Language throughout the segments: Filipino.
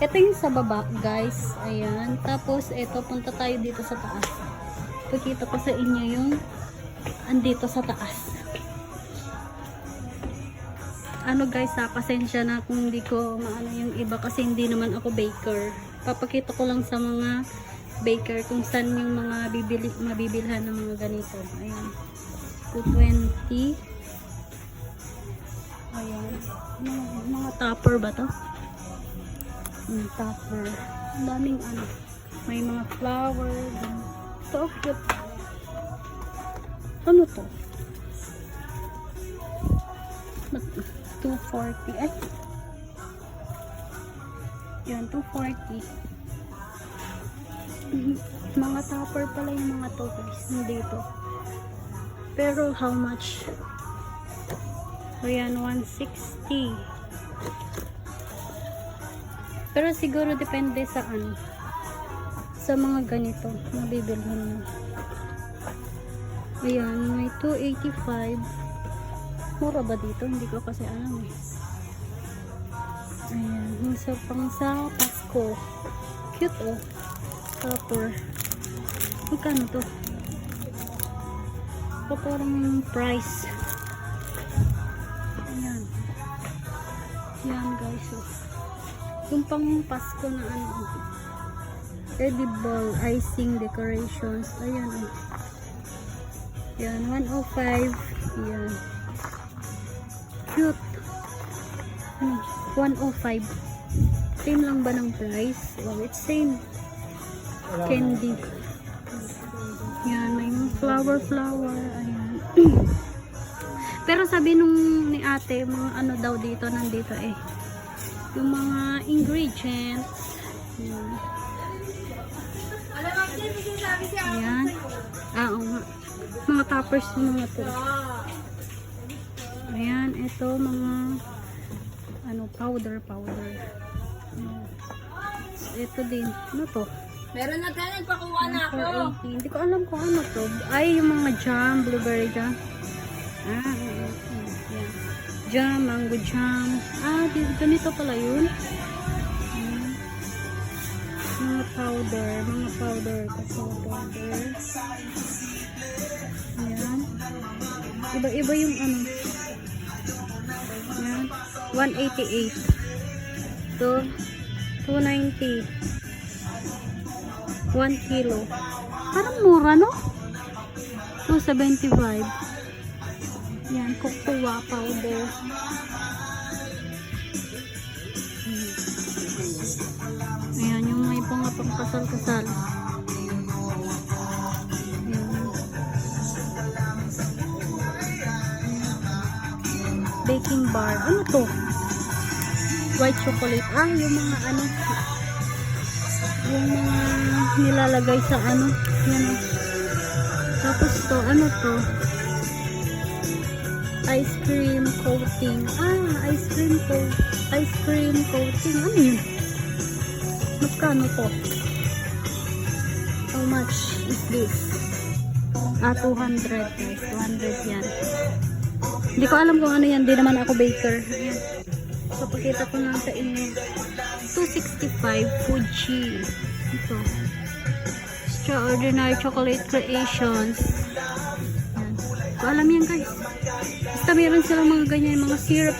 Ito yung sa baba, guys. Ayan. Tapos, ito, punta tayo dito sa taas. Pakita ko sa inyo yung andito sa taas. Ano guys, pasensya na kung hindi ko maano yung iba kasi hindi naman ako baker. Papakita ko lang sa mga baker kung saan yung mga mabibilhan ng mga ganito. Ayan. 220. Ayan. Mga topper ba to? Topper. Ang daming ano. May mga flower. So cute. Ano to? 240. Ay. Yan, 240. Mga topper pala yung mga to guys. Dito. Pero how much? So yan, 160. Pero siguro depende sa ano. Sa mga ganito. Mabibilhin mo. Ayan, may 285. Mura ba dito? Hindi ko kasi alam eh. Ayan, yung sa pang sa Pasko. Cute oh. Topper. Magkano to? Ito parang price. Ayan. Ayan guys oh. Yung pang Pasko na ano. Edible icing decorations. Ayan oh. Ayan, 105. Ayan. Cute. Ano? 105. Same lang ba ng price? Oh, it's same. Candy. Yan, may flower. Ayan. Pero sabi nung ni ate, mga ano daw dito, nandito eh. Yung mga ingredients. Yan. Ayan. Oo nga. Mga toppers yung mga to. Ayan, ito mga ano, powder. Ito din. Ano to? Meron na tayo, nagpakuha na ako. 480. Hindi ko alam kung ano to. Ay, yung mga jam, blueberry jam. Ayan. Jam, mango jam. Ganito pala yun. Ayan. Mga powder. Kasi powder. Ayan. Iba-iba yung ano. Ayan. 188. Ito. 290. 1 kilo. Parang mura, no? 275. Yan, cocoa powder. Ayan, yung may pang kasal-kasal. Baking bar. Ano to? White chocolate. Yung mga ano. Yung mga nilalagay sa ano. Yan. Tapos to, ano to? Ice cream coating. Ice cream coating. Ano yun? Magkano to? How much is this? 200 guys. 200 yan. Hindi ko alam kung ano yan. Hindi naman ako baker. Ayan. So, pakita ko lang sa inyo. 265 Fuji. Ito. Extraordinary Chocolate Creations. Ayan. So, alam yan guys. Basta meron silang mga ganyan. Mga syrup.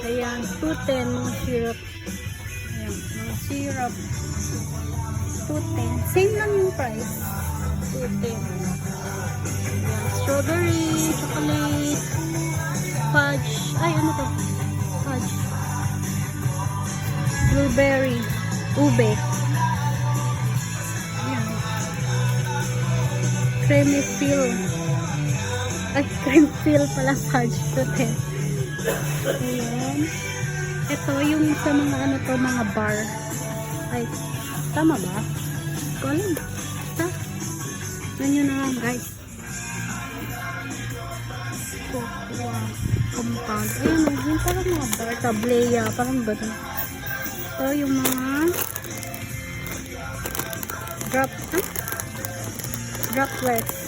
Ayan. 210 mga syrup. Ayan. Mga syrup. 210. Same lang yung price. 210. Strawberry, chocolate, fudge. Ay, ano to? Fudge. Blueberry, ube. Ayan. Creamy fill. Ay, cream fill pala fudge. Ayan. Ito yung sa mga ano to, mga bar. Ay, tama ba? Ko alam. Basta. Ganyan na lang guys. Compound. Ayan, yung parang mga bar, tableya, parang gano'n. Ito yung mga droplets.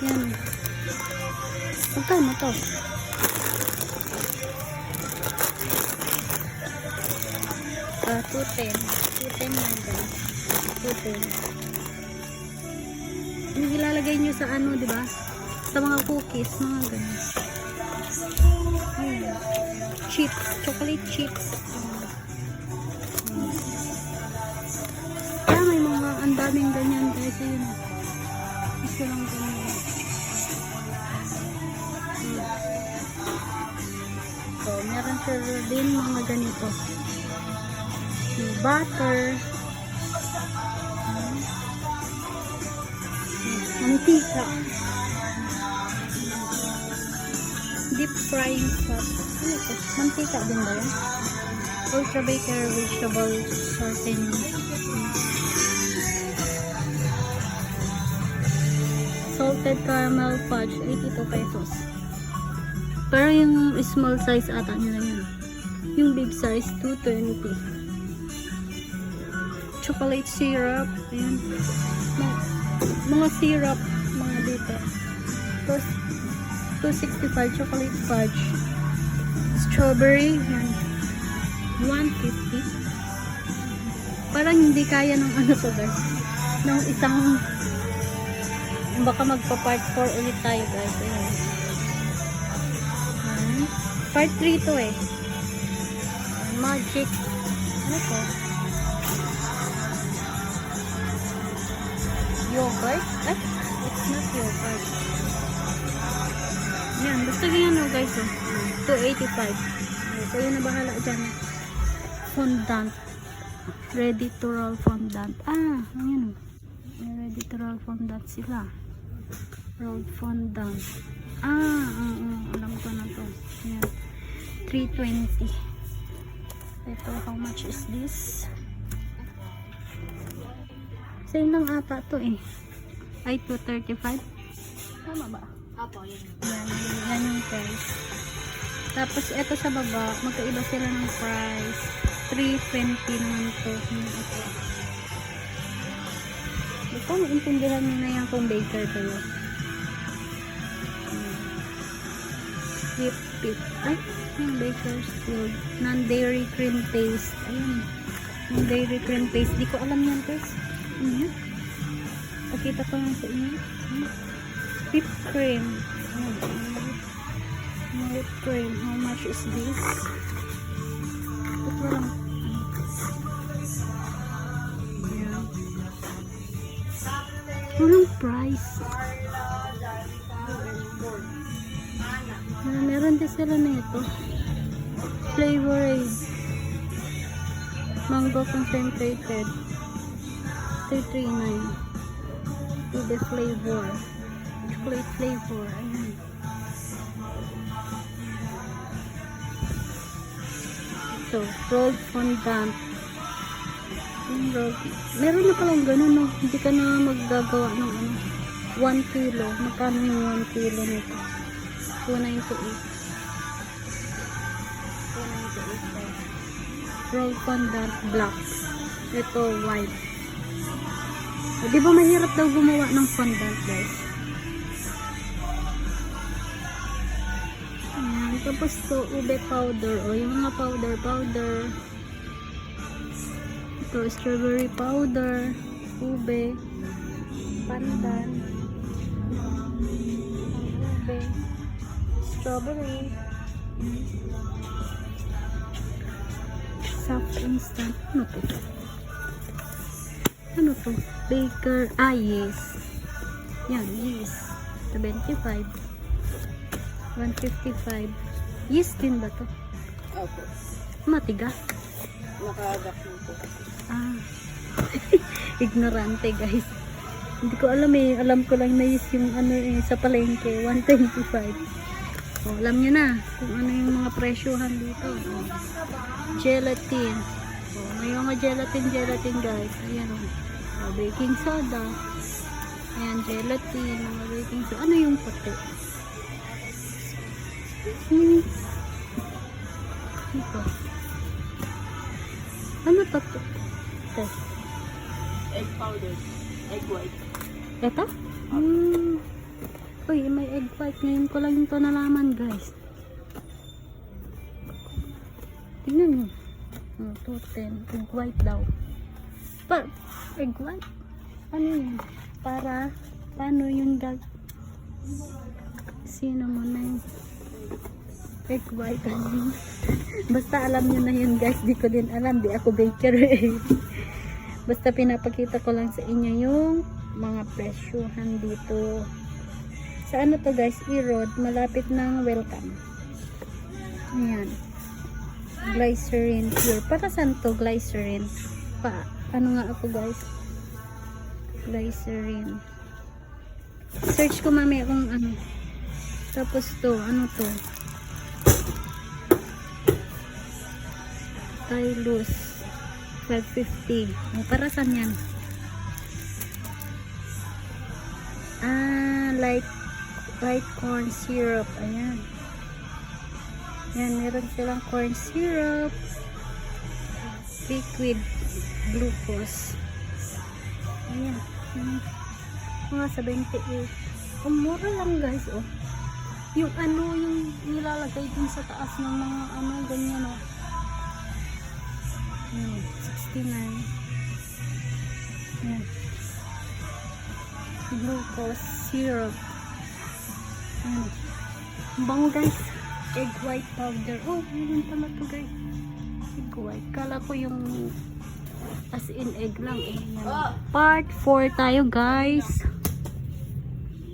Yan. Magkano to? 210. 210 yan guys. 210. Yung ilalagay nyo sa ano, di ba? Sa mga cookies, mga ganun. Ayan. Chips. Chocolate chips. Kaya may mga ang daming ganyan guys. Ayun. Gusto lang ganyan. So, meron siya din mga ganito. Butter. Mantika. Deep frying sauce. Ano ito? Mantika din ba yan? Ultra Baker vegetable sainyo. Salted caramel fudge. 82 pesos. Pero yung small size ata nila yan. Yung big size, 220. Chocolate syrup. Ayan. Mga syrup. Mga dito. Tapos, 265 chocolate fudge. Strawberry. Yan. 150. Parang hindi kaya ng ano to guys. Ng isang baka magpa-part 4 ulit tayo guys. Ayan. Part 3 to eh. Magic. Ano to? Yogurt? Eh? It's not yogurt. Yan. Gusto nyo yan guys. Oh. 285. Kayo na bahala dyan. Fondant. Ready to roll fondant. Ah, ayan. May ready to roll fondant sila. Rolled fondant. Alam ko na to. Ayan. 320. Ito, how much is this? Same lang ata to eh. Ay, 235. Tama ba? Apo, yun. Yan yung price. Tapos, ito sa baba, magkaiba sila ng price. 320 naman to. Ito. Ito, maintindihan nyo na yan kung baker kayo. Whip it. Ay, yung baker's field. Non-dairy cream paste. Ayun. Yung dairy cream paste. Di ko alam yan, guys. Ano yan? Pakita ko lang sa inyo. Whipped cream. Whipped cream. How much is this? Ito lang. Ayan. Walang price. Meron din sila na ito. Flavorade. Mango concentrated. 339. Ube flavor. Chocolate flavor. Ayan. Ito. Rolled fondant. Meron na palang ganun, no? Hindi ka na maggagawa ng 1 kilo. Magkano yung 1 kilo nito? 298. Roll fondant black. Ito white. O, di ba mahirap daw gumawa ng fondant guys? Ayan. Tapos to ube powder. O yung mga powder. Ito strawberry powder. Ube. Pandan. Ube. Strawberry. Soft instant. Ano to? Ano to? Baker. Ah, yes. Yan, yes. 75. 155. Yes din ba to? Opo. Matigas. Nakaagak mo po. Ah. Ignorante guys. Hindi ko alam eh. Alam ko lang na yes yung ano eh, sa palengke. 125. O, alam nyo na kung ano yung mga presyohan dito. O, gelatin. O, may mga gelatin guys. Ayan o. O, baking soda. Ayan, gelatin. Mga baking soda. Ano yung puti? Ito. Ano to? Ito. Egg powder. Egg white. Ito? Uy, may egg white. Ngayon ko lang ito nalaman, guys. Tingnan nyo. 210. Egg white daw. Egg white? Ano yun? Paano yun guys? Sino mo na yun? Egg white. Basta alam nyo na yun guys. Di ko din alam. Di ako baker eh. Basta pinapakita ko lang sa inyo yung mga presyohan dito. Sa ano to guys? E-road. Malapit ng Welcome. Ayan. Glycerin pure. Para saan to glycerin? Ano nga ako guys? Glycerin. Search ko mamaya kung ano. Tapos to. Ano to? Tylus 550. Para saan yan? Light corn syrup. Ayan. Yan, meron silang corn syrup. Liquid glucose. Ayan. Mga 78. Mura lang guys, oh. Yung ano, yung nilalagay din sa taas ng mga ano, ganyan, oh. 69. Yan. Glucose syrup. Yan. Bango guys. Egg white powder. Oh, meron pala to guys. Egg white. Kala ko yung as in egg lang eh. Yan. Part 4 tayo guys.